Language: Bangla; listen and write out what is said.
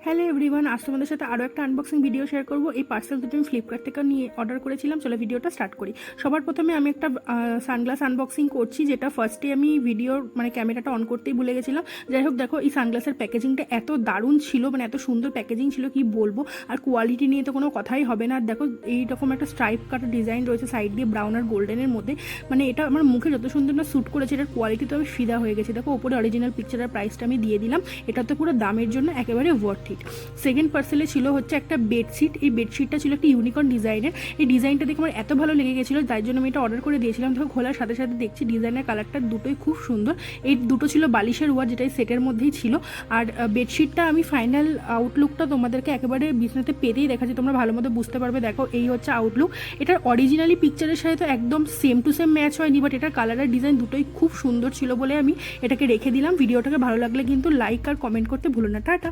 হ্যালো এভরিওয়ান, আজ তোমাদের সাথে আরও একটা আনবক্সিং ভিডিও শেয়ার করবো। এই পার্সেল দুটো আমি ফ্লিপকার্ট থেকে নিয়ে অর্ডার করেছিলাম। চলো ভিডিওটা স্টার্ট করি। সবার প্রথমে আমি একটা সানগ্লাস আনবক্সিং করছি, যেটা ফার্স্টে আমি ভিডিওর ক্যামেরাটা অন করতেই ভুলে গেছিলাম। যাই হোক, দেখো এই সানগ্লাসের প্যাকেজিংটা এত দারুণ ছিল, এত সুন্দর প্যাকেজিং ছিল কি বলবো। আর কোয়ালিটি নিয়ে তো কোনো কথাই হবে না। আর দেখো এইরকম একটা স্ট্রাইপ কাটা ডিজাইন রয়েছে সাইড দিয়ে ব্রাউন আর গোল্ডেনের মধ্যে। এটা আমার মুখে যত সুন্দর না স্যুট করেছে, এটার কোয়ালিটি তো আমি ফিদা হয়ে গেছে। দেখো ওপরে অরিজিনাল পিকচারের প্রাইসটা আমি দিয়ে দিলাম। এটা তো পুরো দামের জন্য একেবারে ওয়ার্থ ইট। সেকেন্ড পার্সেলে ছিল হচ্ছে একটা বেডশিট। এই বেডশিটটা ছিল একটা ইউনিকর্ন ডিজাইনের। এই ডিজাইনটা দেখে আমার এত ভালো লেগে গেছিলো, তাই জন্য আমি এটা অর্ডার করে দিয়েছিলাম। দেখো খোলার সাথে সাথে দেখছি ডিজাইনের কালারটা দুটোই খুব সুন্দর। এই দুটো ছিল বালিশের ওয়ার, যেটা এই সেটের মধ্যেই ছিল। আর বেডশিটটা আমি ফাইনাল আউটলুকটা তোমাদেরকে একেবারে বিছনাতে পেতেই দেখাচ্ছি, তোমরা ভালো মতো বুঝতে পারবে। দেখো এই হচ্ছে আউটলুক। এটার অরিজিনালি পিকচারের সাথে তো একদম সেম টু সেম ম্যাচ হয়নি, বাট এটার কালার আর ডিজাইন দুটোই খুব সুন্দর ছিল বলে আমি এটাকে রেখে দিলাম। ভিডিওটাকে ভালো লাগলে কিন্তু লাইক আর কমেন্ট করতে ভুলো না। টাটা।